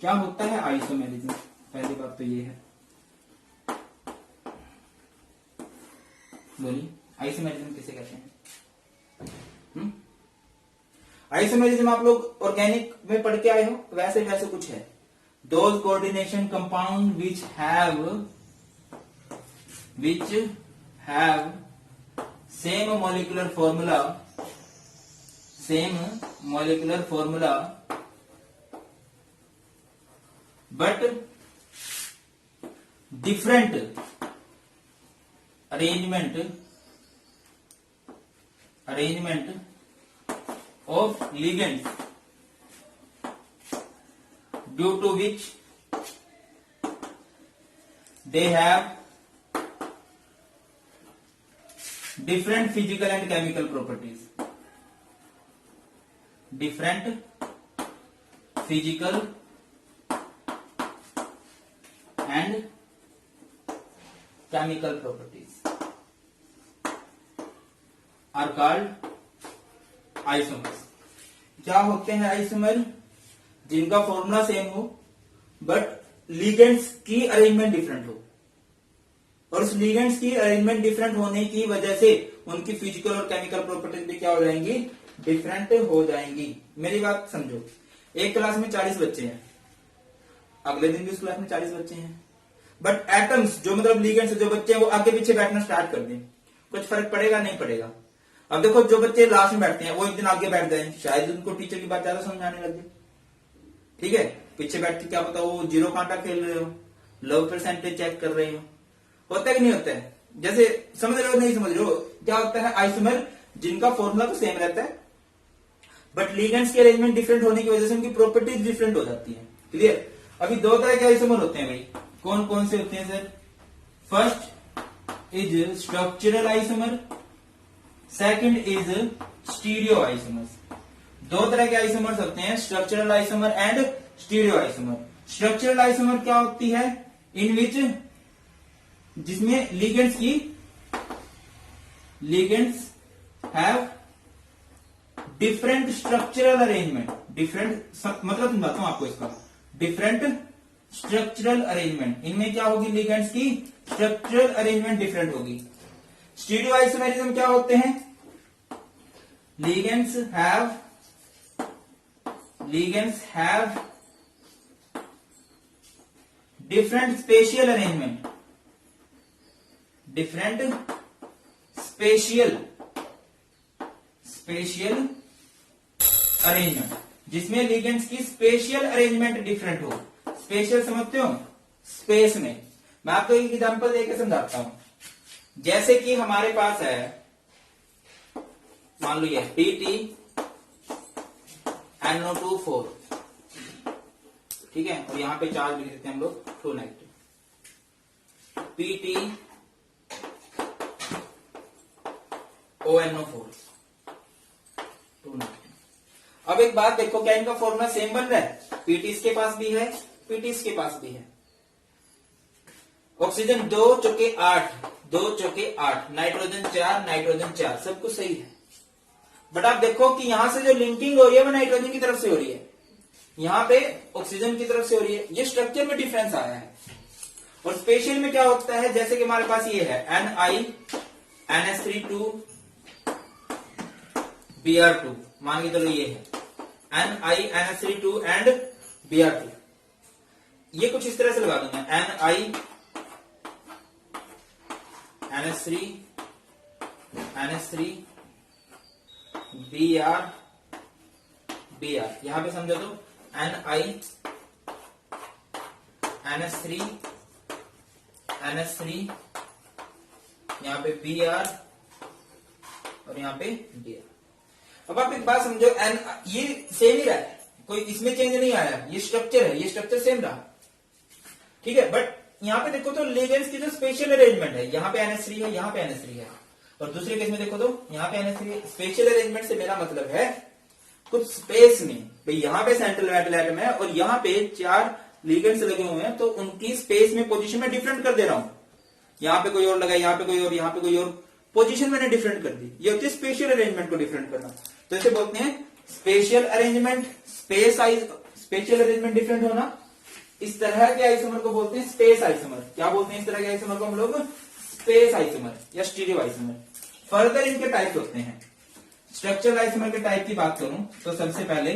क्या होता है आइसोमेरिज्म? पहली बात तो ये है, बोलिए आइसोमेरिज्म किसे कहते हैं? आइसोमेरिज्म आप लोग ऑर्गेनिक में पढ़ के आए हो, वैसे वैसे कुछ है। Those coordination compound which have same molecular formula but different arrangement of ligands due to which they have different physical and chemical properties. Different physical and chemical properties are called isomers. क्या होते हैं isomer? जिनका formula same हो but ligands की arrangement different हो, और उस ligands की अरेंजमेंट डिफरेंट होने की वजह से उनकी फिजिकल और केमिकल प्रॉपर्टीज भी क्या हो जाएंगी? डिफरेंट हो जाएंगी। मेरी बात समझो, एक क्लास में 40 बच्चे हैं, अगले दिन भी उस क्लास में 40 बच्चे हैं, बट एटम्स जो मतलब लिगेंड्स जो बच्चे हैं वो आगे पीछे बैठना स्टार्ट कर दें, कुछ फर्क पड़ेगा? नहीं पड़ेगा। अब देखो जो बच्चे लास्ट में बैठते हैं वो एक दिन आगे बैठ जाए, शायद उनको टीचर की बात ज्यादा समझ आने लग जाए, ठीक है। पीछे बैठ के क्या पता वो जीरो कांटा खेल रहे हो, लव परसेंटेज चेक कर रहे हो, होता है कि नहीं होता है? जैसे समझ रहे हो नहीं समझ रहे हो? क्या होता है आइसोमर? जिनका फॉर्मूला तो सेम रहता है बट लिगेंड्स के अरेंजमेंट डिफरेंट होने की वजह से उनकी प्रॉपर्टीज डिफरेंट हो जाती है। क्लियर? अभी दो तरह के आइसोमर होते हैं भाई, कौन कौन से होते हैं sir? First is structural isomer, second is stereo isomers. दो तरह के आइसोमर्स होते हैं, structural isomer and stereo isomer. Structural isomer क्या होती है? इन विच जिसमें ligands have different structural arrangement. Different मतलब समझाता हूं आपको इसका, डिफरेंट स्ट्रक्चरल अरेंजमेंट। इनमें क्या होगी? लिगेंड्स की स्ट्रक्चरल अरेंजमेंट डिफरेंट होगी। स्टीरियो आइसोमेरिज्म क्या होते हैं? Ligands have different spatial arrangement, जिसमें लिगेंड्स की स्पेशियल अरेंजमेंट डिफरेंट हो। स्पेशियल समझते हो? स्पेस में। मैं आपको एक एग्जांपल देकर समझाता हूं। जैसे कि हमारे पास है, मान लो ये PtNO2 4, ठीक है, और यहां पे चार्ज लिख देते हैं हम लोग 2 नेगेटिव, PtONO4 2 नेगेटिव। अब एक बात देखो, क्या इनका फॉर्मूला सेम बन रहा है? Pt इसके पास भी है, Pt इसके पास भी है। ऑक्सीजन 2 चौके 8, 2 चौके 8, नाइट्रोजन 4, सब कुछ सही है। बट आप देखो कि यहां से जो लिंकिंग हो रही है वो नाइट्रोजन की तरफ से हो रही है, यहां पे ऑक्सीजन की तरफ से हो रही है। ये स्ट्रक्चर में डिफरेंस आया है। और स्पेशल में क्या होता है? जैसे कि हमारे पास ये है NiNH3 2Br2, मान के चलो ये है NiNH3 एंड Br2। ये कुछ इस तरह से लगा दूंगा, NiNH3 Br, यहां पे समझो तो NiNH3 यहां पे Br और यहां पे Br। अब आप एक बात समझो, ये सेम ही रहा है, कोई इसमें चेंज नहीं आया, ये स्ट्रक्चर है, ये स्ट्रक्चर सेम रहा, ठीक है। बट यहां पे देखो तो लिगेंड्स की जो स्पेशल अरेंजमेंट है, यहां पे NH3 है, यहां पे NH3 है, और दूसरे केस में देखो तो यहां पे NH3 है। स्पेशल अरेंजमेंट से मेरा मतलब है कुछ स्पेस में, भाई यहां पे सेंट्रल मेटल एटम है और यहां पे 4 लिगेंड्स लगे हुए हैं, तो उनकी स्पेस में पोजीशन में डिफरेंट कर दे रहा हूं। यहां पे कोई और लगा, यहां पे कोई और, यहां पे कोई और, पोजीशन मैंने डिफरेंट कर दी। ये होती है स्पेशल अरेंजमेंट को डिफरेंट करना, तो इसे बोलते हैं special arrangement. Special arrangement different होना इस तरह के आइसोमर को बोलते हैं स्पेस आइसोमर। क्या बोलते हैं इस तरह के आइसोमर को हम लोग? स्पेस आइसोमर या स्टीरियो आइसोमर। फर्दर इनके टाइप होते हैं। स्ट्रक्चरल आइसोमर के टाइप की बात करूं तो सबसे पहले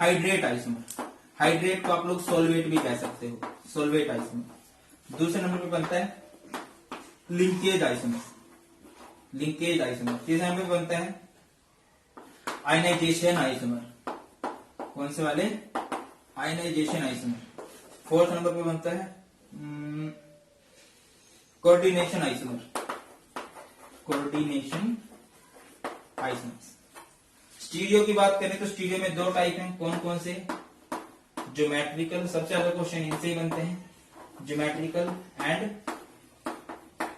हाइड्रेट आइसोमर। हाइड्रेट को आप लोग सोलवेट भी कह सकते हो, सोलवेट आइसोमर। दूसरे नंबर पे बनता है लिंकेज आइसोमर, लिंकेज आइसोमर। तीसरे नंबर पे बनता है आयनाइजेशन आइसोमर। कौन से वाले? Ionization isomer. फोर्थ नंबर पे बनता है coordination isomer, coordination isomer. Stereo की बात करें तो स्टीरियो में दो टाइप हैं। कौन कौन से? ज्योमेट्रिकल, सबसे ज्यादा क्वेश्चन इनसे ही बनते हैं, geometrical and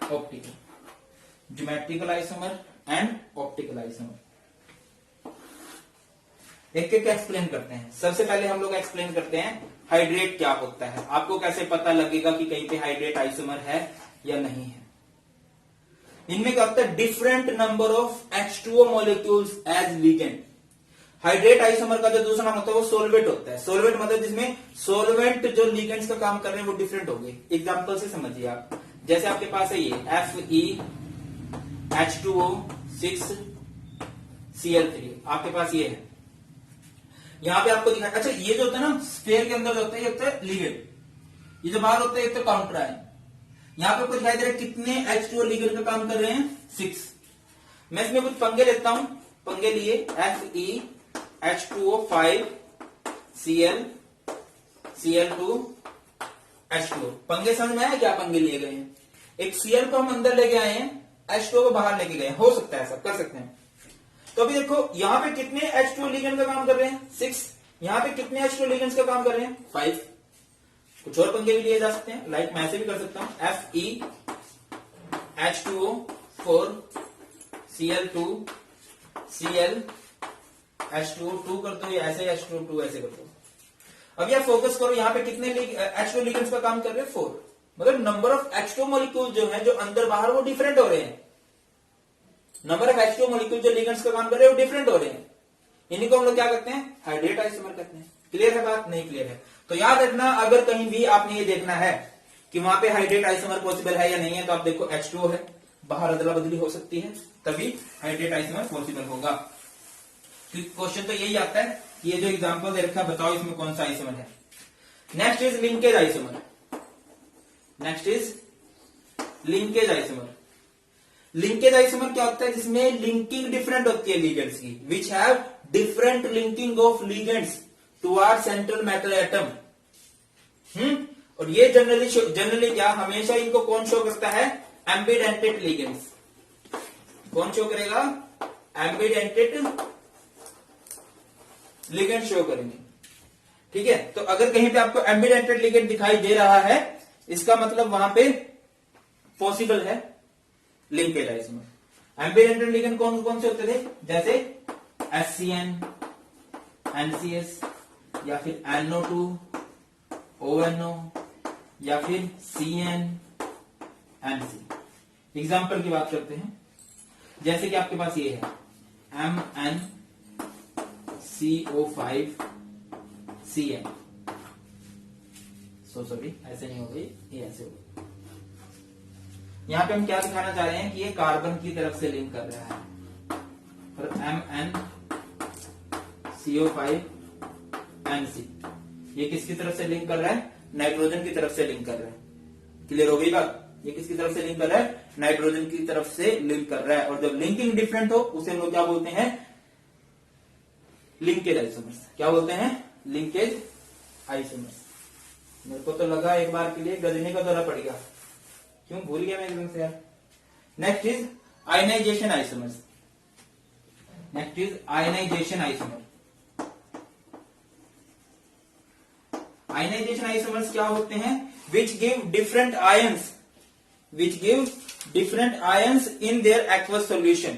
optical. Geometrical isomer and optical isomer. एक एक एक्सप्लेन करते हैं। सबसे पहले हम लोग एक्सप्लेन करते हैं हाइड्रेट क्या होता है। आपको कैसे पता लगेगा कि कहीं पे हाइड्रेट आइसोमर है या नहीं है? इनमें क्या होता है? Different number of H2O molecules as ligand. Hydrate isomer का जो दूसरा नाम होता है वो सोलवेट होता है। सोलवेट मतलब जिसमें सोलवेंट जो लिगेंड्स का काम कर रहे हैं वो डिफरेंट हो गए। एग्जांपल से समझिए आप, जैसे आपके पास है ये FeH2O6Cl3 आपके पास ये है। यहां पे आपको दिखा, अच्छा ये जो होता है ना स्फीयर के अंदर जो होता है ये होता है लिगेंड, ये जो बाहर होता है ये तो काउंटर आयन। यहां पे आपको दिखाई दे रहा है कितने H2O लिगेंड का काम कर रहे हैं? 6। मैं इसमें कुछ पंगे लेता हूं। पंगे लिए FeH2O5Cl2H2O। पंगे समझ में आया क्या पंगे लिए गए हैं? एक Cl को हम अंदर लेके आए हैं, H2O को बाहर लेके गए हैं। हो सकता है, सब कर सकते हैं। तो अभी देखो यहां पे कितने H2O लिगेंड का काम कर रहे हैं? 6। यहां पे कितने H2O लिगेंड्स का काम कर रहे हैं? 5। कुछ और पंगे भी लिए जा सकते हैं, लाइक मैं ऐसे भी कर सकता हूं FeH2O4Cl2Cl H2O2 कर दो, या ऐसे H2O2 ऐसे कर दो। अब यार फोकस करो, यहां पे कितने H2O लिगेंड्स का काम कर रहे हैं? 4। मतलब नंबर ऑफ H2O मॉलिक्यूल जो है जो अंदर बाहर वो डिफरेंट हो रहे हैं। नंबर ऑफ H2O मॉलिक्यूल जो लिगेंड्स का काम कर रहे हैं वो डिफरेंट हो रहे हैं। इन्हीं को हम लोग क्या कहते हैं? हाइड्रेट आइसोमर कहते हैं। क्लियर है बात? नहीं क्लियर है तो याद रखना, अगर कहीं भी आपने ये देखना है कि वहां पे हाइड्रेट आइसोमर पॉसिबल है या नहीं है, तो आप देखो H2O है, बाहर अदला बदली हो सकती है, तभी हाइड्रेट आइसोमर पॉसिबल होगा। क्वेश्चन तो यही आता है कि ये जो एग्जांपल दे रखा है बताओ इसमें कौन सा आइसोमर है। Next is linkage isomer. Next is linkage isomer. Linkage isomer क्या होता है? जिसमें लिंकिंग डिफरेंट होती है लिगेंड्स की, which have different linking of ligands toward central metal atom. और ये जनरली क्या हमेशा इनको कौन शो करता है? Ambidentate ligands. कौन शो करेगा? एम्बिडेंटेड लिगेंड शो करेंगे। ठीक है, तो अगर कहीं पे आपको एम्बिडेंटेड लिगेंड दिखाई दे रहा है, इसका मतलब वहां पे पॉसिबल है लिंकेज आइसोमर। एम्बिडेंटेड लिगेंड कौन कौन से होते थे? जैसे HCN, NCS, या फिर NO2, ONO, या फिर CN, NC। एग्जाम्पल की बात करते हैं, जैसे कि आपके पास ये है MnCO5Cn। सॉरी ऐसे नहीं हो गई, ये ऐसे हो गई। यहां पे हम क्या दिखाना चाह रहे हैं कि ये कार्बन की तरफ से लिंक कर रहा है, और MnCO5NC ये किसकी तरफ से लिंक कर रहा है? नाइट्रोजन की तरफ से लिंक कर रहा है। क्लियर हो गई बात? ये किसकी तरफ से लिंक कर रहा है? नाइट्रोजन की तरफ से लिंक कर रहा है। और जब लिंकिंग डिफरेंट हो उसे हम लोग क्या बोलते हैं? Linkage isomers. क्या बोलते हैं? Linkage isomers. मेरे को तो लगा एक बार के लिए गजनी का दौरा पड़ गया, क्यों भूल गया मैं एकदम से यार। Next is ionization isomers. Next is ionization isomer. Ionization isomers क्या होते हैं? Which give different ions, which give different ions in their aqueous solution.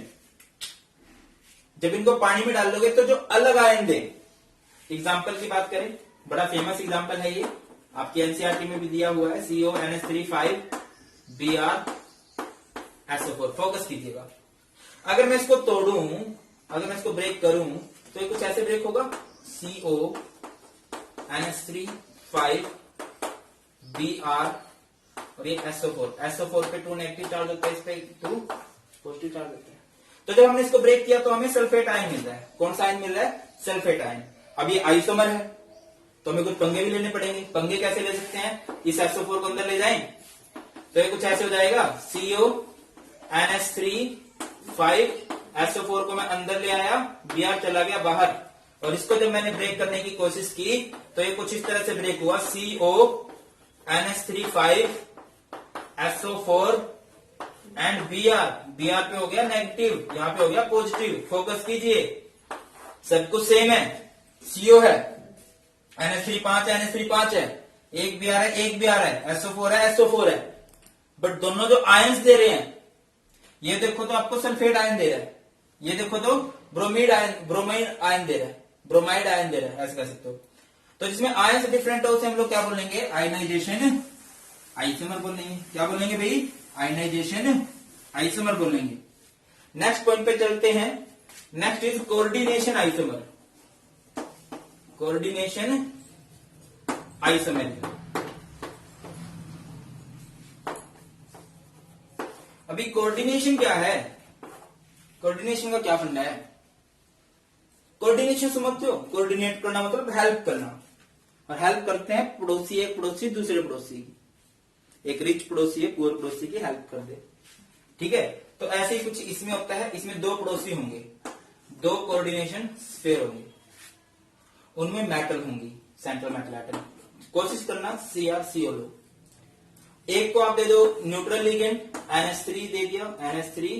जब इनको पानी में डाल दोगे तो जो अलग आयन दे। एग्जाम्पल की बात करें, बड़ा फेमस एग्जाम्पल है ये, आपकी एनसीईआरटी में भी दिया हुआ है, CONH3 5Br SO4। फोकस कीजिएगा। अगर मैं इसको तोड़ूं, अगर मैं इसको ब्रेक करूं, तो ये कुछ ऐसे ब्रेक होगा, CONH3 5 Br और ये SO4 पे 2 नेगेटिव चार्ज होता है, इस पे 2 पॉजिटिव चार्ज होता है। तो जब हमने इसको ब्रेक किया तो हमें सल्फेट आयन मिल रहा है। कौन सा आयन मिल रहा है? Sulphate ion. अब ये आइसोमर है तो हमें कुछ पंगे भी लेने पड़ेंगे। पंगे कैसे ले सकते हैं? इस SO4 को अंदर ले जाएं तो ये कुछ ऐसे हो जाएगा, CO NH3 5 SO4 को मैं अंदर ले आया, Br चला गया बाहर, और इसको जब मैंने ब्रेक करने की कोशिश की तो ये कुछ इस तरह से ब्रेक हुआ, CO NH3 5 SO4 and Br पे हो गया नेगेटिव, यहाँ पे हो गया पॉजिटिव। फोकस कीजिए, सब कुछ सेम है। CO है, NH3 5 है, एक Br है, SO4 है, बट दोनों जो आयंस दे रहे हैं, ये देखो तो आपको सल्फेट आयन दे रहा है, ये देखो तो ब्रोमाइड आयन दे रहा है, ऐसे कह सकते हो। तो जिसमें आयंस डिफरेंट है उसे हम लोग क्या बोलेंगे? आयनाइजेशन आइसोमर बोलेंगे। क्या बोलेंगे भाई? आयनाइजेशन आइसोमर बोलेंगे। नेक्स्ट पॉइंट पे चलते हैं। Next is coordination isomer. Coordination isomer. अभी कोऑर्डिनेशन क्या है? कोऑर्डिनेशन का क्या फंडा है? कोऑर्डिनेशन समझते हो? कोऑर्डिनेट करना मतलब हेल्प करना, और हेल्प करते हैं पड़ोसी, एक पड़ोसी दूसरे पड़ोसी की, एक रिच पड़ोसी है पुअर पड़ोसी की हेल्प कर दे। ठीक है, तो ऐसे ही कुछ इसमें होता है। इसमें दो पड़ोसी होंगे, दो कोऑर्डिनेशन स्फीयर होंगे, उनमें मेटल होंगी, सेंट्रल मेटल एटम। कोशिश करना CR CO लो। एक को आप दे दो न्यूट्रल लिगेंड, NH3 दे दिया, NH3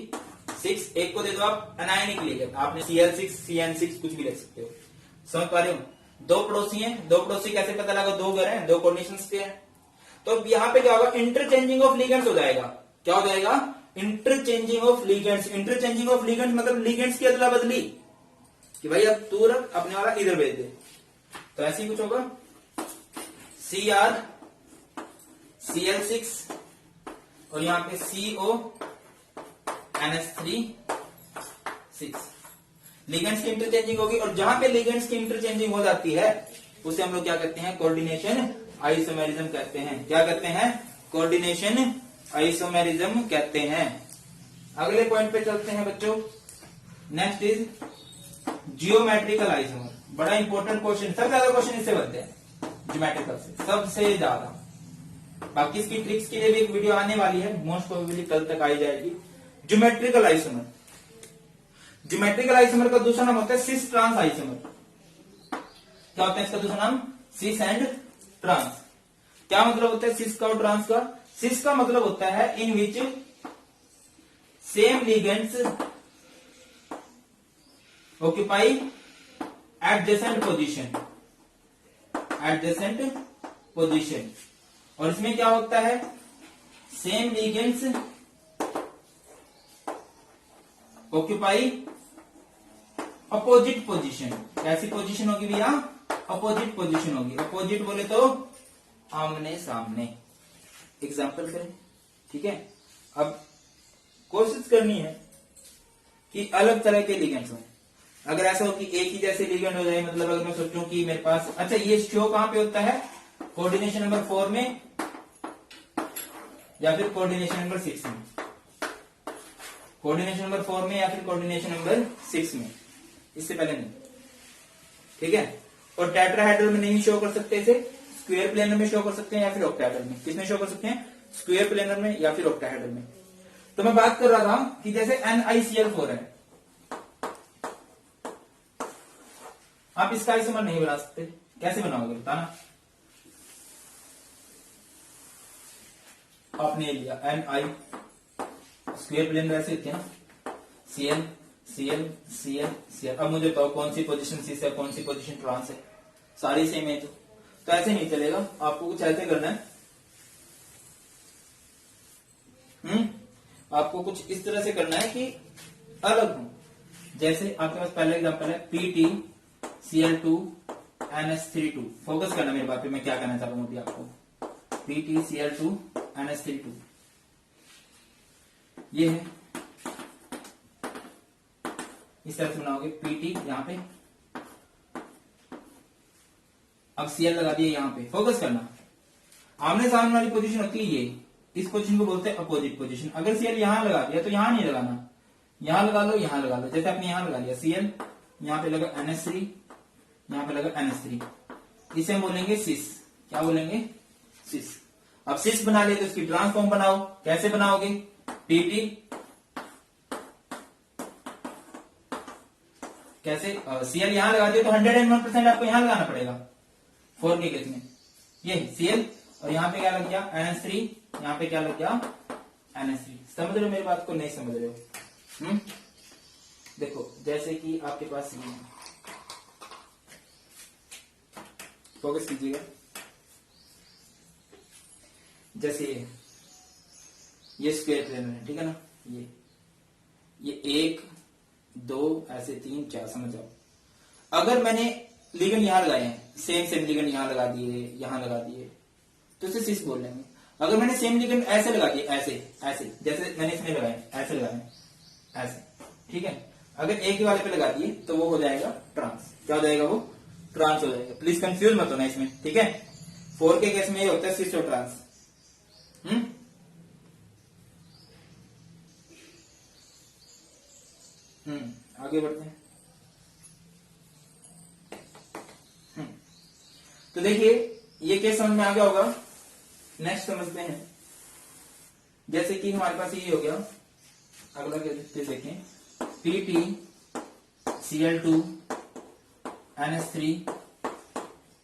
6। एक को दे दो आप अनायनिक लिगेंड, आपने Cl6 CN6 कुछ भी ले सकते हो। समझ पा रहे हो? दो पड़ोसी हैं, दो पड़ोसी कैसे पता लगा? दो घर हैं, दो कोऑर्डिनेशन स्फीयर हैं। तो यहाँ पे क्या होगा? इंटरचेंजिंग ऑफ लिगेंड्स हो जाएगा। क्या हो जाएगा? Interchanging of ligands. Interchanging of ligands मतलब लिगेंड्स की अदला बदली, कि भाई अब तू रख, अपने वाला इधर भेज दे। तो ऐसे ही कुछ होगा, Cr Cl6 और यहाँ पे CO NH3 6। लिगेंड्स की इंटरचेंजिंग होगी, और जहां पे लिगेंड्स की इंटरचेंजिंग हो जाती है उसे हम लोग क्या कहते हैं? कोऑर्डिनेशन आइसोमेरिज्म कहते हैं। क्या कहते हैं? कोऑर्डिनेशन आइसोमेरिज्म कहते हैं। अगले पॉइंट पे चलते हैं बच्चों। Next is geometrical isomer. बड़ा इंपॉर्टेंट क्वेश्चन, सबसे ज्यादा क्वेश्चन इससे बनते हैं ज्योमेट्रिकल से, सबसे ज्यादा। बाकी इसकी ट्रिक्स के लिए भी एक वीडियो आने वाली है, मोस्ट प्रोबेबली कल तक आई जाएगी। Geometrical isomer. ज्योमेट्रिकल आइसोमर का दूसरा नाम होता है सिस ट्रांस आइसोमर। क्या होता है इसका दूसरा नाम? Cis and trans. क्या मतलब होता है सिस का और ट्रांस का? सिस का मतलब होता है in which same ligands occupy adjacent position. और इसमें क्या होता है? Same ligands occupy opposite position. कैसी पोजीशन होगी भैया? अपोजिट पोजीशन होगी। अपोजिट बोले तो आमने सामने। एग्जाम्पल करें, ठीक है। अब कोशिश करनी है कि अलग तरह के लिगेंड्स हो। अगर ऐसा हो कि एक ही जैसे लिगेंड हो जाए, मतलब अगर मैं सोचूं कि मेरे पास, अच्छा ये शो कहां पे होता है? कोऑर्डिनेशन नंबर 4 में या फिर कोऑर्डिनेशन नंबर 6 में। कोऑर्डिनेशन नंबर 4 में या फिर कोऑर्डिनेशन नंबर 6 में, इससे पहले नहीं। ठीक है। और टेट्राहेड्रल में नहीं शो कर सकते इसे, स्क्वायर प्लेनर में शो कर सकते हैं या फिर ऑक्टाहेड्रल में। किसमें शो कर सकते हैं? स्क्वायर प्लेनर में या फिर ऑक्टाहेड्रल में। तो मैं बात कर रहा था कि जैसे NiCl4 है, आप इसका आइसोमर नहीं बना सकते। कैसे बनाओगे बताना? आपने लिया Ni, स्क्वायर प्लेन ऐसे होते हैं ना, Cl Cl Cl Cl। अब मुझे बताओ कौन सी पोजीशन सिस है, कौन सी पोजीशन ट्रांस है? सारी सेम है। तो ऐसे नहीं चलेगा, आपको कुछ ऐसे करना है। आपको कुछ इस तरह से करना है कि अलग हो। जैसे आपके पास पहला एग्जांपल है PT Cl2 NH32। फोकस करना मेरे बात पे, मैं क्या कहना चाह रहा हूं अभी आपको। PT Cl2 NH32 ये है। इस तरह से बनाओगे PT, यहां पे अब Cl लगा दिया यहाँ पे, फोकस करना। आमने सामने वाली पोजीशन होती है ये, इस पोजीशन को बोलते हैं अपोजिट पोजीशन। अगर Cl यहाँ लगा दिया तो यहाँ नहीं लगाना, यहाँ लगा लो, यहाँ लगा लो। जैसे आपने यहाँ लगा लिया Cl, यहाँ पे लगा NH3, यहाँ पे लगा NH3, इसे हम बोलेंगे सिस। क्या बोलेंगे? सिस। अब सिस बना लिया तो इसकी ट्रांसफॉर्म बनाओ। कैसे बनाओगे? PP कैसे? Cl यहां लगा दिया तो 101% आपको यहां लगाना पड़ेगा 4 के केस में। ये Cl और यहाँ पे क्या लग गया? NH3, यहाँ पे क्या लग गया? NH3। समझ रहे हो मेरी बात को? नहीं समझ रहे हो? देखो जैसे कि आपके पास ये है, फोकस कीजिएगा। जैसे ये स्क्वायर प्लेन है, ठीक है ना, ये 1 2 ऐसे 3 4, समझ जाओ। अगर मैंने लिगेंड यहां लगाए हैं, सेम लिगेंड यहां लगा दिए, यहां लगा दिए, तो इसे सिस बोल लेंगे। अगर मैंने सेम लिगेंड ऐसे लगा दिए, ऐसे जैसे मैंने इसमें लगाए, ऐसे लगाए, ऐसे, ठीक है। अगर एक ही वाले पे लगा दिए तो वो हो जाएगा ट्रांस। क्या हो जाएगा? वो ट्रांस हो जाएगा। प्लीज कंफ्यूज मत होना इसमें, ठीक है। 4 के केस में ये होता है सिस और ट्रांस। आगे बढ़ते हैं। तो देखिए ये केस समझ में आ गया होगा। नेक्स्ट समझते हैं। जैसे कि हमारे पास ये हो गया, अगला केस देखें, PP Cl2 NH3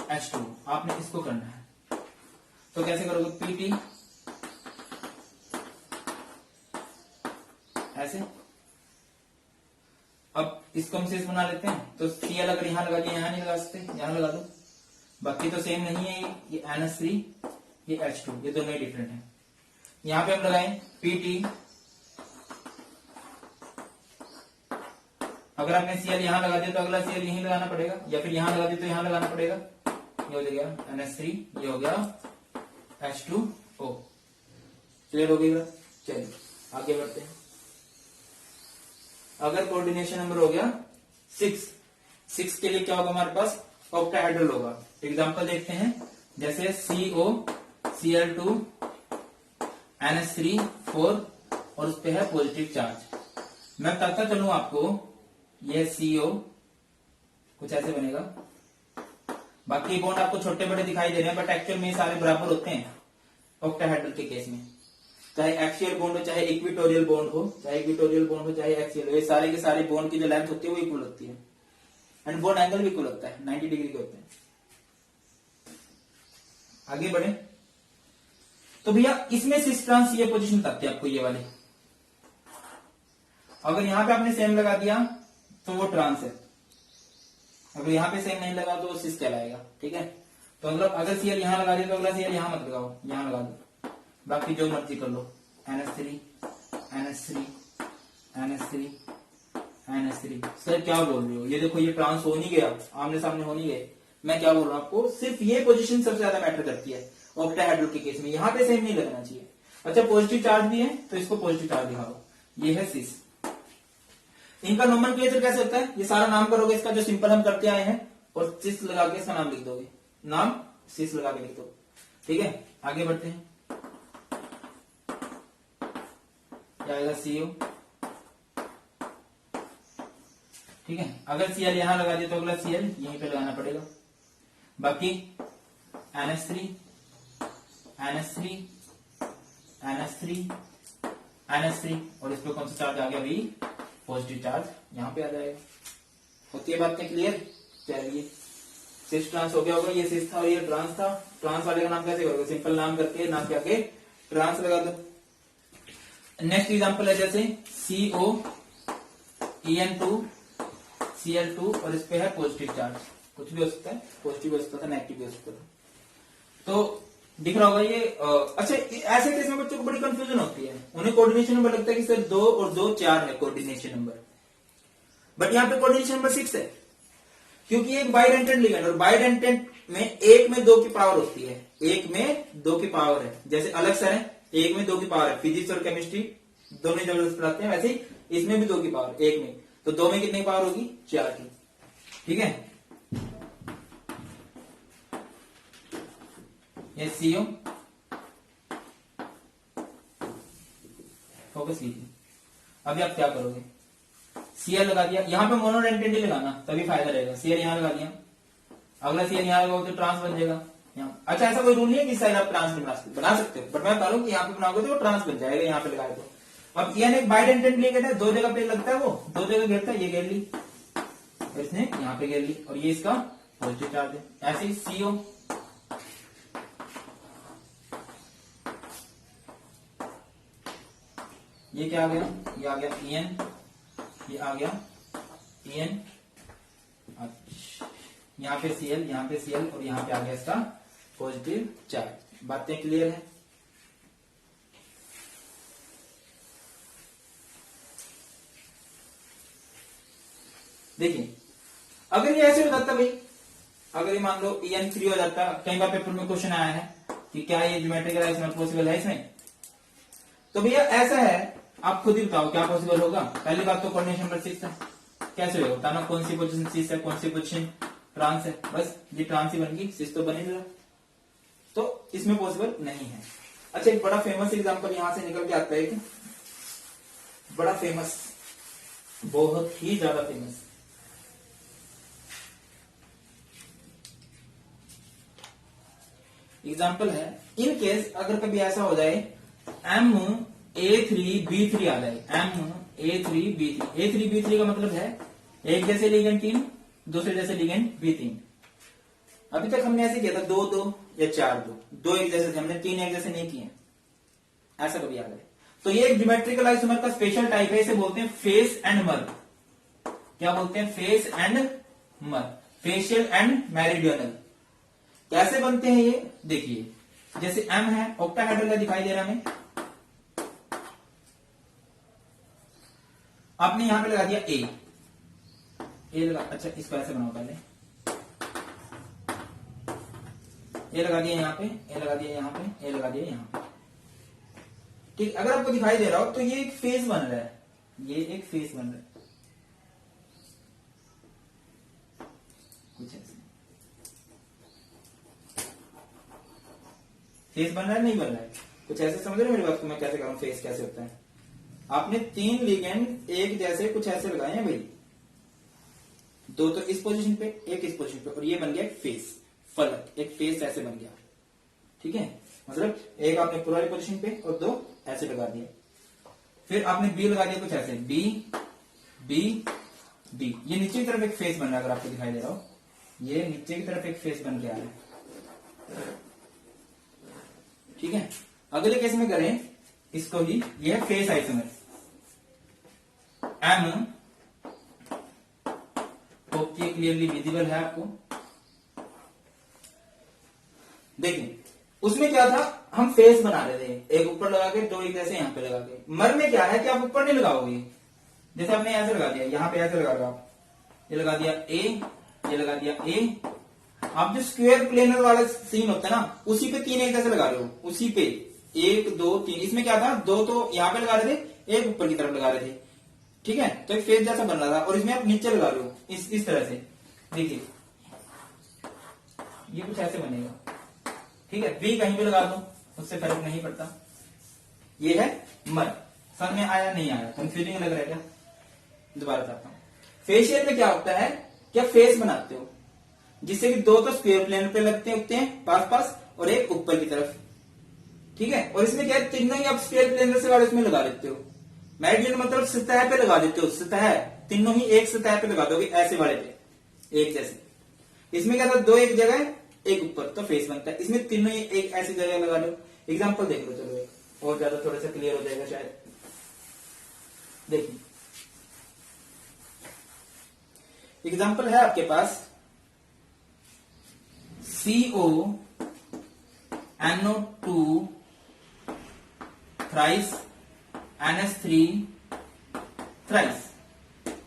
H2। आपने इसको करना है तो कैसे करोगे? PP ऐसे। अब इसको हम शेष बना लेते हैं तो Cl अगर यहां लगा दिया, यहां नहीं लगा सकते, यहां लगा दो। बाकी तो सेम नहीं है, ये NH3, ये H2, ये दोनों ही डिफरेंट है। यहां पे हम लगाएं PP। अगर आपने Cl यहां लगा दिया तो अगला Cl यहीं लगाना पड़ेगा, या फिर यहां लगा दिया तो यहां लगाना पड़ेगा। ये हो गया NH3, ये हो गया H2O। क्लियर हो गई बात? चलिए आगे बढ़ते हैं। अगर कोऑर्डिनेशन नंबर हो गया 6 के लिए क्या होगा हमारे पास? ऑक्टाहेड्रल होगा। एग्जांपल देखते हैं, जैसे CO Cl2 NH3 4 और उस पे है पॉजिटिव चार्ज। मैं बताता चलूं आपको, ये CO कुछ ऐसे बनेगा। बाकी बॉन्ड आपको छोटे बड़े दिखाई दे रहे हैं, बट एक्चुअल में ये सारे बराबर होते हैं ऑक्टाहेड्रल के केस में। चाहे एक्सियल बॉन्ड हो, चाहे इक्विटोरियल बॉन्ड हो, चाहे एक्सियल हो, ये सारे के सारे बॉन्ड की जो लेंथ होती है वो इक्वल होती है, एंड बॉन्ड एंगल भी इक्वल होता है, 90 डिग्री के होते हैं। आगे बढ़े तो भैया इसमें सिस ट्रांस ये पोजीशन बताते हैं आपको, ये वाले। अगर यहां पे आपने सेम लगा दिया तो वो ट्रांस है, अगर यहां पे सेम नहीं लगा तो वो सिस कहलाएगा, ठीक है। तो मतलब अगर Cl यहां लगा दिया तो अगला Cl यहां मत लगाओ, यहां लगा दो, बाकी जो मर्जी कर लो। NH3 NH3 NH3 NH3। Sir क्या बोल रहे हो? ये देखो ये ट्रांस हो नहीं गया, आमने सामने हो नहीं गए। मैं क्या बोल रहा हूं आपको, सिर्फ ये पोजीशन सबसे ज्यादा मैटर करती है ऑक्टाहेड्रल के केस में। यहां पे सेम नहीं लगना चाहिए। अच्छा पॉजिटिव चार्ज भी है तो इसको पॉजिटिव चार्ज दिखाओ। ये है सिस। इनका नोमेनक्लेचर कैसे होता है? ये सारा नाम करोगे इसका जो सिंपल हम करते आए हैं, और सिस लगा के इसका नाम लिख दोगे, नाम सिस लगा के लिख दो, ठीक है। आगे बढ़ते हैं। क्या आएगा? CO, ठीक है। अगर Cl यहां लगा दिया तो अगला Cl यहीं पे लगाना पड़ेगा। बाकी NH3 NH3 NH3 NH3 और इस पे कौन सा चार्ज आ गया भाई? पॉजिटिव चार्ज यहां पे आ जाएगा। होती है बातें क्लियर? चलिए सिस ट्रांस हो गया होगा। ये सिस था और ये ट्रांस था। ट्रांस वाले का नाम कैसे करोगे? सिंपल नाम करके नाम क्या के ट्रांस लगा दो। नेक्स्ट एग्जांपल है जैसे CO En2 Cl2 और इस पे है पॉजिटिव चार्ज। कुछ भी हो सकता है, पॉजिटिव हो सकता था, नेगेटिव भी हो सकता था। तो दिख रहा होगा ये। अच्छा ऐसे केस में बच्चों को बड़ी कंफ्यूजन होती है, उन्हें कोऑर्डिनेशन नंबर लगता है कि सर 2 और 2 4 है कोऑर्डिनेशन नंबर, बट यहाँ पे कोऑर्डिनेशन नंबर 6 है, क्योंकि एक बाइडेंटेंट लिगेंड, और बाइडेंटेंट में एक में 2 की पावर होती है, एक में 2 की पावर है। जैसे अलग सर है, एक में 2 की पावर है, फिजिक्स और केमिस्ट्री दोनों जबरदस्त पढ़ाते हैं, वैसे ही इसमें भी 2 की पावर, एक में, तो 2 में कितनी पावर होगी? 4 की, ठीक है। ये CO, फोकस कीजिए। अभी आप क्या करोगे, Cl लगा दिया, यहाँ पे मोनोडेंटेट लगाना तभी फायदा रहेगा। Cl यहाँ लगा दिया, अगला Cl यहाँ लगाओ तो ट्रांस बन जाएगा यहाँ। अच्छा, ऐसा कोई रूल नहीं है कि साइड आप ट्रांस बना सकते हो, बट मैं बता रहा हूँ कि यहाँ पे बनाओगे तो वो ट्रांस बन जाएगा यहाँ पे लगाए तो। अब EN एक बाइडेंटेट लिगेंड है, दो जगह पे लगता है, वो दो जगह घेरता है, ये घेर ली, इसने यहाँ पे घेर ली, और ये इसका पॉजिटिव चार्ज है। ऐसे ही CO, ये क्या आ गया, ये आ गया EN, ये आ गया EN, यहाँ पे Cl, यहाँ पे Cl, और यहाँ पे आ गया इसका पॉजिटिव चार्ज। बातें क्लियर है? देखिए, अगर ये ऐसे हो जाता भाई, अगर ये मान लो EN फ्री हो जाता, कई बार पेपर में क्वेश्चन आया है कि क्या ये ज्योमेट्रिकल आइसोमर पॉसिबल है इसमें, तो भैया ऐसा है, आप खुद ही बताओ क्या पॉसिबल होगा। पहली बात तो कोऑर्डिनेशन नंबर 6 है, कैसे होगा बताना, कौन सी पोजीशन 6 है, कौन सी पोजीशन ट्रांस है, बस ये ट्रांस ही बन गई, 6 तो बन ही रहा, तो इसमें पॉसिबल नहीं है। अच्छा, एक बड़ा फेमस एग्जांपल यहां से निकल के आता है, कि बड़ा फेमस, बहुत ही ज्यादा फेमस, एग्जाम्पल है, इन केस अगर कभी ऐसा हो जाए MA3B3 आ जाए, MA3B3, A3B3 का मतलब है एक जैसे लिगेंड 3, दूसरे जैसे लिगेंड B3। अभी तक हमने ऐसे किया था 2-2 या 4-2, 2 एक जैसे थे, हमने 3 एक जैसे नहीं किए, ऐसा कभी आ जाए तो ये एक ज्योमेट्रिकल आइसोमर का स्पेशल टाइप है, इसे बोलते हैं फेस एंड मर। क्या बोलते हैं? फेस एंड मर, फेशियल एंड मेरिडियनल। कैसे बनते हैं ये देखिए, जैसे M है, ऑक्टाहेड्रल का दिखाई दे रहा है हमें, आपने यहां पे लगा दिया ए लगा, अच्छा इसको ऐसे बनाओ, पहले ए लगा दिया यहां पे, ए लगा दिया यहां पे, ए लगा दिया यहां पे, ठीक। अगर आपको दिखाई दे रहा हो तो ये एक फेस बन रहा है, ये एक फेस बन रहा है, कुछ ऐसे फेस बन रहा है, नहीं बन रहा है, कुछ ऐसे समझ रहे हो मेरी बात को, मैं कैसे करूं, फेस कैसे होता है। आपने 3 लिगेंड एक जैसे कुछ ऐसे लगाए हैं भाई, 2 तो इस पोजीशन पे, एक इस पोजीशन पे, और ये बन गया एक फेस, फलक, एक फेस ऐसे बन गया, ठीक है। मतलब एक आपने पूरा पोजीशन पे और 2 ऐसे लगा दिए, फिर आपने बी लगा दिया कुछ ऐसे, बी बी डी, ये नीचे की तरफ एक फेस बन रहा है, अगर आपको दिखाई दे रहा हो, ये नीचे की तरफ एक फेस बन के आ रहा है, ठीक है। अगले केस में करें इसको ही, ये है फेस आइसोमर, एम, होप ये क्लियरली विजिबल है आपको। देखिए उसमें क्या था, हम फेस बना रहे थे, एक ऊपर लगा के, 2 एक जैसे यहां पे लगा के। मर में क्या है कि आप ऊपर नहीं लगाओगे, जैसे आपने ऐसे लगा दिया, यहां पे ऐसे लगा रहे हो आप, ये लगा दिया ए, ये लगा दिया ए, आप जो स्क्वायर प्लेनर वाला सीन होता है ना, उसी पे 3 एक जैसे लगा रहे हो, उसी पे 1 2 3। इसमें क्या था, 2 तो यहां पे लगा रहे थे, एक ऊपर की तरफ लगा रहे थे, ठीक है, तो एक फेस जैसा बन रहा था, और इसमें आप नीचे लगा रहे हो इस तरह से। देखिए ये कुछ ऐसे बनेगा, ठीक है। बी कहीं भी लगा दो, उससे फर्क नहीं पड़ता। ये है मर, समझ में आया नहीं आया, कंफ्यूजिंग लग रहा है क्या? दोबारा बताता हूं। फेशियल में क्या होता है, क्या फेस बनाते हो जिससे कि 2 तो स्क्वायर प्लेन पे लगते हैं पास पास, और एक ऊपर की तरफ, ठीक है। और इसमें क्या है, तीनों ही आप स्क्वायर प्लेन से वाले इसमें लगा देते हो। मेरिडियन मतलब सतह पे लगा देते हो, सतह, तीनों ही एक सतह पे लगा दोगे, ऐसे वाले पे एक जैसे। इसमें क्या था, 2 एक जगह, एक ऊपर, तो फेस बनता है। इसमें तीनों ही एक ऐसी जगह लगा लो। एग्जांपल देख लो, चलो एक और ज्यादा थोड़ा सा क्लियर हो जाएगा शायद। देखिए एग्जांपल है आपके पास, CO NO2 thrice NH3 thrice.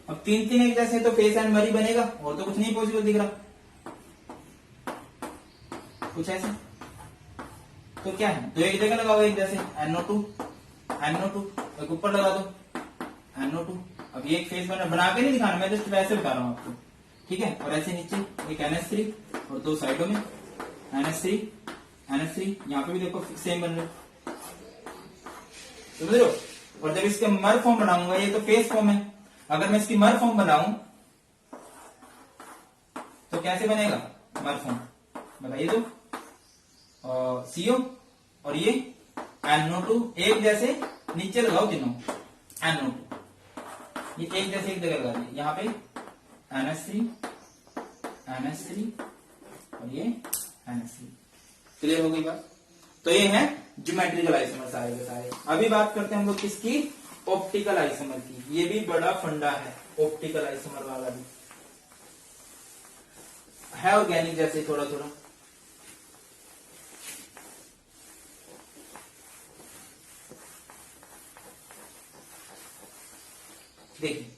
अब 3 एक जैसे, तो फेस एंड मरी बनेगा, और तो कुछ नहीं पॉसिबल दिख रहा, कुछ ऐसे। तो क्या है, 2 एक जगह लगाओ एक जैसे, NO2 एक ऊपर लगा दो NO2। अब ये एक फेस बना के नहीं दिखाना, मैं जस्ट वैसे बता रहा हूं आपको, ठीक है। और ऐसे नीचे एक NH3 और 2 साइडों में NH3 NH3, यहाँ पे भी देखो सेम बन रहे, समझ रहे हो। और जब इसके मर फॉर्म बनाऊंगा, ये तो फेस फॉर्म है, अगर मैं इसकी मर फॉर्म बनाऊं तो कैसे बनेगा मर फॉर्म, बताइए तो। CO और ये NO2 एक जैसे नीचे लगाओ तीनों, NO2 ये एक जैसे एक जगह लगा दिए, यहाँ पे NH3 और ये NH3। क्लियर हो गई बात। तो ये है ज्योमेट्रिकल आइसोमर सारे के सारे। अभी बात करते हैं हम लोग किसकी, ऑप्टिकल आइसोमर की। ये भी बड़ा फंडा है ऑप्टिकल आइसोमर वाला भी है, ऑर्गेनिक जैसे थोड़ा थोड़ा। देखिए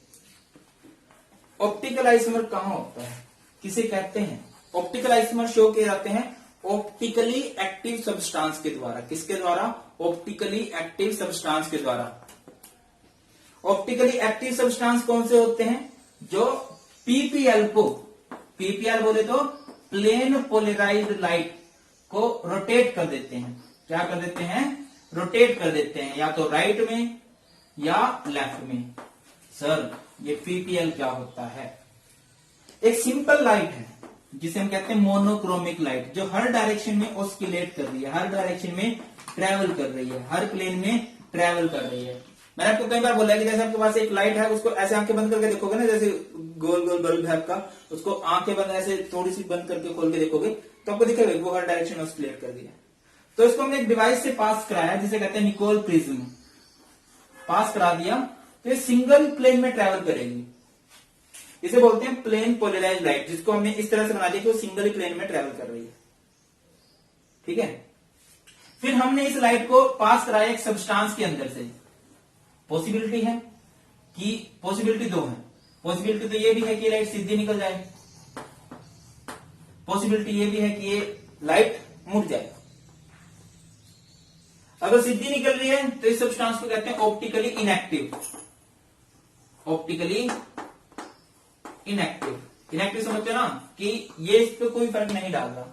ऑप्टिकल आइसोमर कहां होता है, किसे कहते हैं। ऑप्टिकल आइसोमर शो किए जाते हैं ऑप्टिकली एक्टिव सब्सटेंस के द्वारा। किसके द्वारा, ऑप्टिकली एक्टिव सब्सटेंस के द्वारा। ऑप्टिकली एक्टिव सब्सटेंस कौन से होते हैं, जो पीपीएल को, पीपीएल बोले तो प्लेन पोलराइज्ड लाइट को रोटेट कर देते हैं। क्या कर देते हैं, रोटेट कर देते हैं, या तो राइट में या लेफ्ट में। सर ये पीपीएल क्या होता है, एक सिंपल लाइट है जिसे हम कहते हैं मोनोक्रोमिक लाइट, जो हर डायरेक्शन में ऑस्किलेट कर रही है, हर डायरेक्शन में ट्रेवल कर रही है, हर प्लेन में ट्रेवल कर रही है। मैंने आपको कई बार बोला है कि जैसे आपके पास एक लाइट है, उसको ऐसे आंखें बंद करके देखोगे ना, जैसे गोल गोल बल्ब है आपका, उसको आंखें बंद ऐसे थोड़ी सी बंद करके खोल के देखोगे तो आपको दिखेगा वो हर डायरेक्शन में ऑस्किलेट कर दिया। तो इसको हमने एक डिवाइस से पास कराया जिसे कहते हैं निकोल प्रिज्म, पास करा दिया तो ये सिंगल प्लेन में ट्रेवल करेगी। इसे बोलते हैं प्लेन पोलराइज्ड लाइट, जिसको हमने इस तरह से बना दिया कि वो सिंगल ही प्लेन में ट्रेवल कर रही है। ठीक है, फिर हमने इस लाइट को पास कराया एक सब्सटेंस के अंदर से। पॉसिबिलिटी है कि, पॉसिबिलिटी दो है, पॉसिबिलिटी तो ये भी है कि लाइट सीधी निकल जाए, पॉसिबिलिटी ये भी है कि ये लाइट मुड़ जाए। अगर सीधी निकल रही है तो इस सब्सटेंस को कहते हैं optically inactive. Optically inactive, inactive समझते हो ना, कि ये इस पे कोई फर्क नहीं डाल रहा।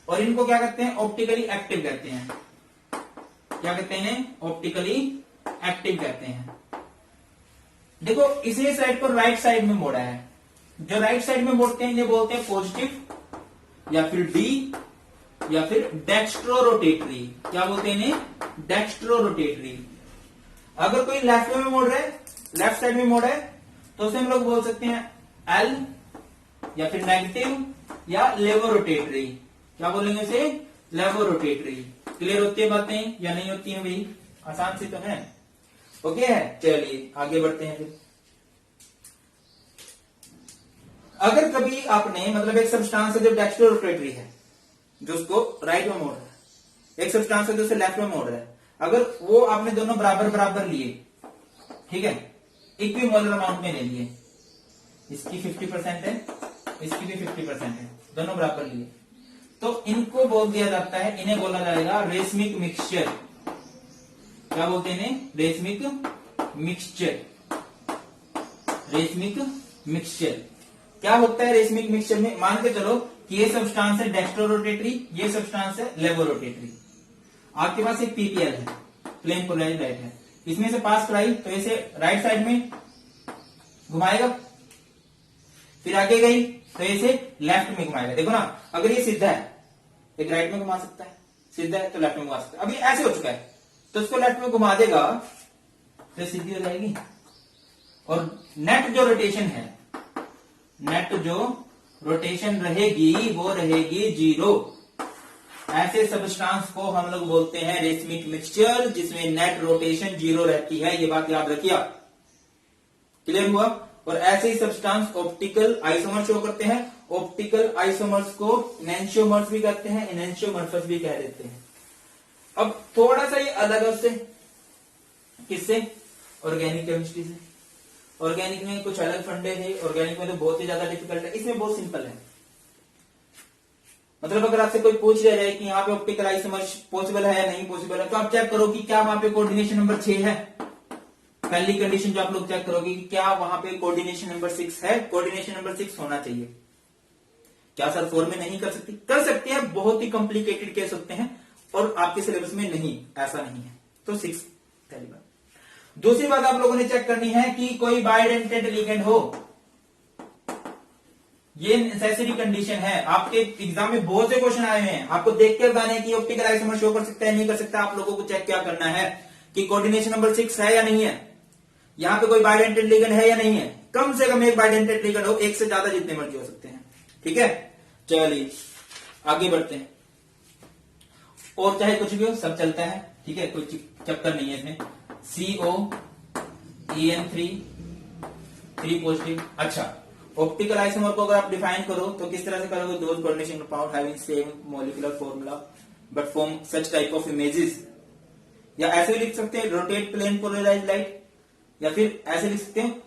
और इनको क्या कहते हैं, ऑप्टिकली एक्टिव कहते हैं। क्या कहते हैं इन्हें, ऑप्टिकली एक्टिव कहते हैं। देखो इसी साइड को राइट साइड में मोड़ा है, जो राइट साइड में मोड़ते हैं इन्हें बोलते हैं पॉजिटिव या फिर डी या फिर डेक्स्ट्रो रोटेटरी। क्या बोलते हैं इन्हें, डेक्स्ट्रो रोटेटरी। अगर कोई लेफ्ट में मोड़ रहा है, लेफ्ट साइड में मोड़ है, तो उसे हम लोग बोल सकते हैं एल या फिर नेगेटिव या लेवो रोटेटरी। क्या बोलेंगे उसे, लेवो रोटेटरी। क्लियर होती है बातें या नहीं होती है भाई, आसान सी तो है। ओके है, चलिए आगे बढ़ते हैं। फिर अगर कभी आपने, मतलब एक सब्सटेंस है जो डेक्स्ट्रो रोटेटरी है, जो उसको राइट में मोड़ रहा है, एक सब्सटेंस है जो उसे लेफ्ट में मोड़ रहा है, अगर वो आपने दोनों बराबर बराबर लिए, ठीक है, इक्विमोलर अमाउंट में ले लिए, इसकी 50% है, इसकी भी 50% है, दोनों बराबर लिए, तो इनको बोल दिया जाता है, इन्हें बोला जाएगा रेसमिक मिक्सचर। क्या बोलते हैं इन्हें, रेसमिक मिक्सचर। रेसमिक मिक्सचर क्या होता है रेसमिक मिक्सचर में, मान के चलो कि ये सब्सटेंस है डेक्स्ट्रो रोटेटरी, ये सब्सटेंस है लेवो रोटेटरी। आपके पास एक पीपीएल है, प्लेन पोलराइज्ड लाइट है, इसमें से पास कराई तो इसे राइट साइड में घुमाएगा, फिर आगे गई तो इसे लेफ्ट में घुमाएगा। देखो ना, अगर ये सीधा है, एक राइट में घुमा सकता है, सीधा है तो लेफ्ट में घुमा सकता है। अभी ऐसे हो चुका है तो इसको लेफ्ट में घुमा देगा तो सीधी हो जाएगी। और नेट जो रोटेशन है, नेट जो रोटेशन रहेगी वो रहेगी 0। ऐसे सब्सटेंस को हम लोग बोलते हैं रेसमिक मिक्सचर, जिसमें नेट रोटेशन 0 रहती है। ये बात याद रखिए। क्लियर हुआ। और ऐसे ही सब्सटेंस ऑप्टिकल आइसोमर शो करते हैं। ऑप्टिकल आइसोमर्स को एनेंशियोमर्स भी कहते हैं, एनेंशियोमर्फस भी कह देते हैं। अब थोड़ा सा ये अलग है उससे, किससे, ऑर्गेनिक केमिस्ट्री से। ऑर्गेनिक में कुछ अलग फंडे थे, ऑर्गेनिक में तो बहुत ही ज्यादा डिफिकल्ट है, इसमें बहुत सिंपल है। मतलब अगर आपसे कोई पूछ लिया जाए कि यहाँ पे ऑप्टिकल आइसोमर पॉसिबल है या नहीं पॉसिबल है, तो आप चेक करो कि क्या वहां पे कोऑर्डिनेशन नंबर 6 है। पहली कंडीशन जो आप लोग चेक करोगे कि क्या वहां पे कोऑर्डिनेशन नंबर 6 है। कोऑर्डिनेशन नंबर 6 होना चाहिए, क्या सर 4 में नहीं कर सकती? कर सकते हैं, बहुत ही कॉम्प्लिकेटेड केस होते हैं और आपके सिलेबस में नहीं, ऐसा नहीं है। तो 6 पहली बात। दूसरी बात आप लोगों ने चेक करनी है कि कोई बाइडेंटेड लिगेंड हो, ये नेसेसरी कंडीशन है। आपके एग्जाम में बहुत से क्वेश्चन आए हैं, आपको देख के बताने हैं कि ऑप्टिकल आइसोमर शो कर सकता है नहीं कर सकता। आप लोगों को चेक क्या करना है कि कोऑर्डिनेशन नंबर 6 है या नहीं है, यहां पे कोई बाइडेंटेड लिगेंड है या नहीं है। कम से कम एक बाइडेंटेड लिगेंड हो, एक से ज्यादा जितने मर्जी हो सकते हैं। ठीक है, चलिए आगे बढ़ते हैं। और चाहे कुछ भी हो, सब चलता है। ठीक है, कोई चक्कर नहीं है इसमें। COEN3 3 positive. अच्छा, ऑप्टिकल आइसोमर को अगर आप डिफाइन करो तो किस तरह से करोगे? Those coordination compound having same molecular formula but form such type of images. या ऐसे भी लिख सकते हैं, रोटेट प्लेन पोलराइज्ड लाइट, या फिर ऐसे लिख सकते हैं,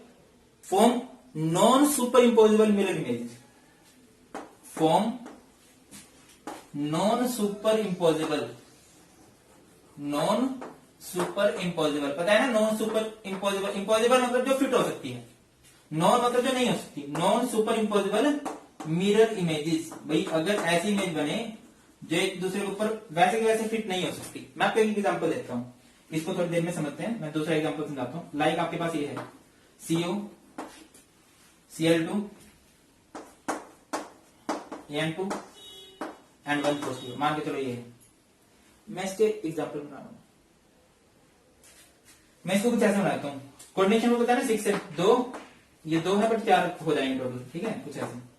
form non super imposable mirror images. Form non super imposable, non super imposable, पता है ना? नॉन सुपर इम्पोजिबल, इम्पोजिबल मतलब जो फिट हो सकती है, नॉन मतलब जो नहीं हो सकती। Non super imposable mirror images. भाई अगर ऐसी इमेज बने जो एक दूसरे के ऊपर वैसे के वैसे फिट नहीं हो सकती। मैं आपको एक एग्जांपल देता हूं, इसको थोड़ी देर में समझते हैं। मैं दूसरा एग्जांपल समझाता हूं। लाइक आपके पास ये है CO Cl2 N2 and 1 positive, मान के चलो ये है। मैं इसके एग्जांपल बना रहा हूं। मैं इसको कुछ ऐसे बनाता हूं। कोऑर्डिनेशन को पता है ना 6 से 2, ये 2 है बट 4 हो जाएंगे टोटल। ठीक है, कुछ ऐसे।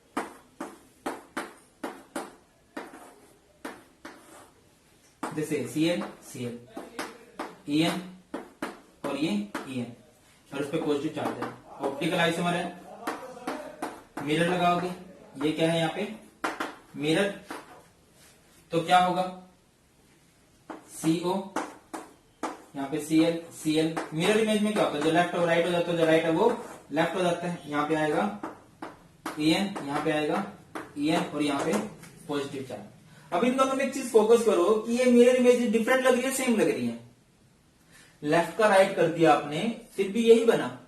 जैसे Cl Cl En और ये En और उस पर पॉजिटिव चार्ज है। ऑप्टिकल आइसोमर है, मिरर लगाओगे, ये क्या है यहाँ पे? मिरर। तो क्या होगा? CO यहाँ पे Cl Cl। मिरर इमेज में क्या होता है? जो लेफ्ट और राइट हो जाता है, जो राइट है वो लेफ्ट हो जाता है। यहाँ पे आएगा En, यहाँ पे आएगा En और यहाँ पे पॉजिटिव चार्ज। अब इन दोनों में एक चीज फोकस करो कि ये मिरर इमेज डिफरेंट लग रही है, सेम लग रही है। लेफ्ट का राइट कर दिया आपने, फिर भी यही बना।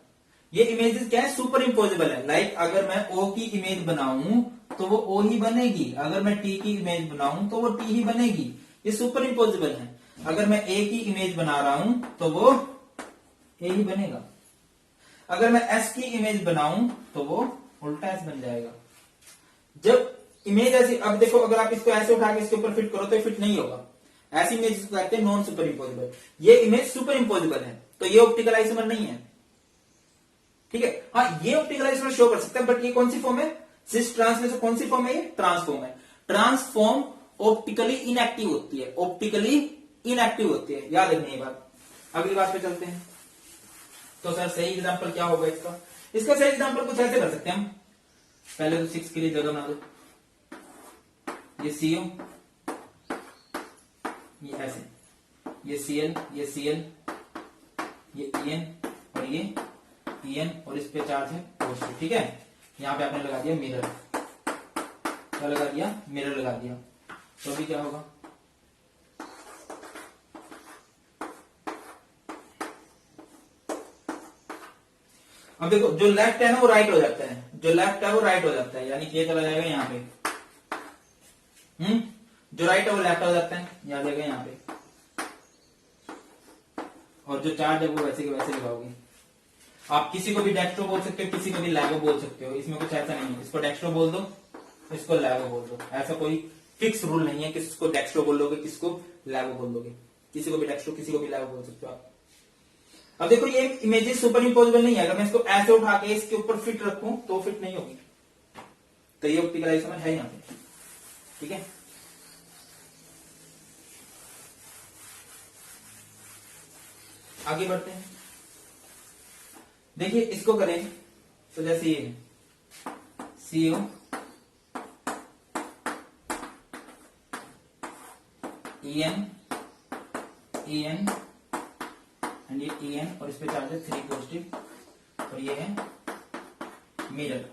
ये इमेजेस क्या है? सुपर इम्पोजिबल है। लाइक अगर मैं O की इमेज बनाऊं तो वो O ही बनेगी, अगर मैं T की इमेज बनाऊं तो वो T ही बनेगी। ये सुपर इम्पोजिबल है। अगर मैं A की इमेज बना रहा हूं तो वो A ही बनेगा। अगर मैं S की इमेज बनाऊं तो वो उल्टा S बन जाएगा। जब इमेज ऐसी, अब देखो अगर आप इसको ऐसे उठा के इसके ऊपर फिट करो तो फिट नहीं होगा। ऐसी इमेज को कहते हैं नॉन सुपर इम्पोजिबल। ये इमेज सुपर इम्पोजिबल है, तो ये ऑप्टिकल आइसोमर नहीं है। ठीक है, हाँ ये ऑप्टिकल आइसोमर शो कर सकता है, बट ये कौन सी फॉर्म है? सिस ट्रांसलेशन कौन सी फॉर्म है? ये ट्रांसफॉर्म है। ट्रांसफॉर्म ऑप्टिकली इनएक्टिव होती है, ऑप्टिकली इनएक्टिव होती है, याद रखनी ये बात। अगली बात पे चलते हैं। तो सर सही एग्जांपल क्या होगा इसका? इसका सही एग्जांपल कुछ ऐसे कर सकते हैं हम। पहले तो 6 के लिए जगह बना दो। ये CO, ये ऐसे, ये Cl, ये Cl, ये En और ये En और इस पे चार्ज है पॉजिटिव। ठीक है, यहां पे आपने लगा दिया मिरर। क्या लगा दिया? मिरर लगा दिया। तो अभी क्या होगा? अब देखो, जो लेफ्ट है ना वो राइट हो जाता है, जो लेफ्ट है वो राइट हो जाता है, यानी कि ये चला जाएगा यहाँ पे। जो राइट है वो लेफ्ट हो जाता है, यहाँ जाएगा यहाँ पे। और जो चार्ज है वो वैसे के वैसे लगाओगे। आप किसी को भी डेक्स्ट्रो बोल सकते हो, किसी को भी लैगो बोल सकते हो, इसमें कुछ ऐसा नहीं है। इसको डेक्स्ट्रो बोल दो, इसको लैगो बोल दो। ऐसा कोई फिक्स रूल नहीं है कि किसको डेक्स्ट्रो बोल दोगे, किसको लैगो बोल दोगे। किसी को भी डेक्स्ट्रो, किसी को भी लैगो बोल सकते हो आप। अब देखो ये इमेजेस सुपर इम्पोजिबल नहीं है। अगर मैं इसको ऐसे उठा के इसके ऊपर फिट रखूं तो फिट नहीं होगी। तो ये ऑप्टिकल आइसोमर है यहां पे। ठीक है, आगे बढ़ते हैं। देखिए इसको करें तो जैसे ये है CO En En एंड ये En और इस पे चार्ज है 3 पॉजिटिव और ये है मिरर।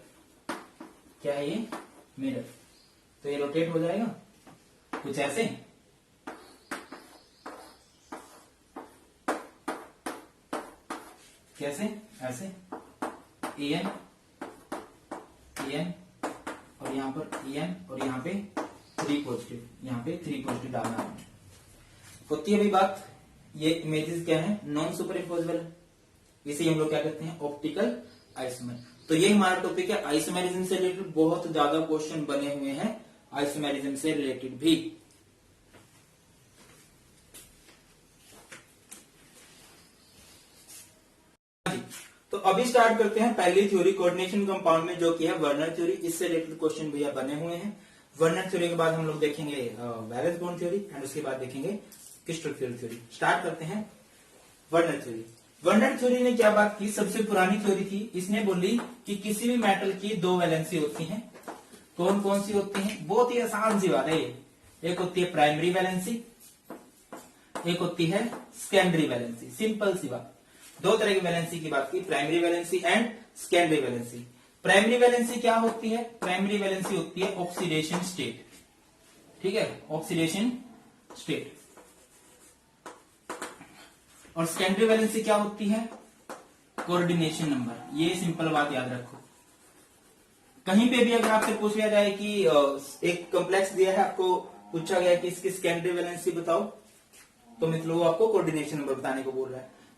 क्या है ये? मिरर। तो ये रोटेट हो जाएगा कुछ ऐसे। कैसे? ऐसे En En और और यहाँ पर एन और यहाँ पे 3 पॉजिटिव, यहाँ पे 3 पॉजिटिव डालना है। होती है अभी बात, ये इमेजेस क्या है, नॉन सुपर इम्पोजेबल है, इसे हम लोग क्या कहते हैं, ऑप्टिकल आइसोमर। तो ये हमारा टॉपिक है आइसोमेरिज्म से रिलेटेड। बहुत ज्यादा क्वेश्चन बने हुए हैं आइसोमेरिज्म से रिलेटेड भी। तो अभी स्टार्ट करते हैं पहली थ्योरी कोऑर्डिनेशन कंपाउंड में, जो कि है वर्नर थ्योरी। इससे रिलेटेड क्वेश्चन भैया बने हुए हैं। वर्नर थ्योरी के बाद हम लोग देखेंगे वैलेंस बॉन्ड थ्योरी एंड उसके बाद देखेंगे क्रिस्टल फील्ड थ्योरी। स्टार्ट करते हैं वर्नर थ्योरी। वर्नर थ्योरी ने क्या बात की, सबसे पुरानी थ्योरी थी। इसने बोली कि किसी भी मेटल की 2 वैलेंसी होती हैं। कौन कौन सी होती हैं, बहुत ही आसान सी बात है ये। एक होती है प्राइमरी वैलेंसी, एक होती है सेकेंडरी वैलेंसी। सिंपल सी बात। 2 तरह की वैलेंसी की बात की, primary valency and secondary valency. Primary valency क्या होती है, प्राइमरी वैलेंसी होती है ऑक्सीडेशन स्टेट, ठीक है, ऑक्सीडेशन स्टेट। और सेकेंडरी वैलेंसी क्या होती है, कोऑर्डिनेशन नंबर। ये सिंपल बात याद रखो। कहीं पे भी अगर आपसे पूछ लिया जाए कि एक कॉम्प्लेक्स दिया है, आपको पूछा गया कि इसकी सेकेंडरी वैलेंसी बताओ, तो मित्रों वो आपको कोऑर्डिनेशन नंबर बताने को बोल रहा है।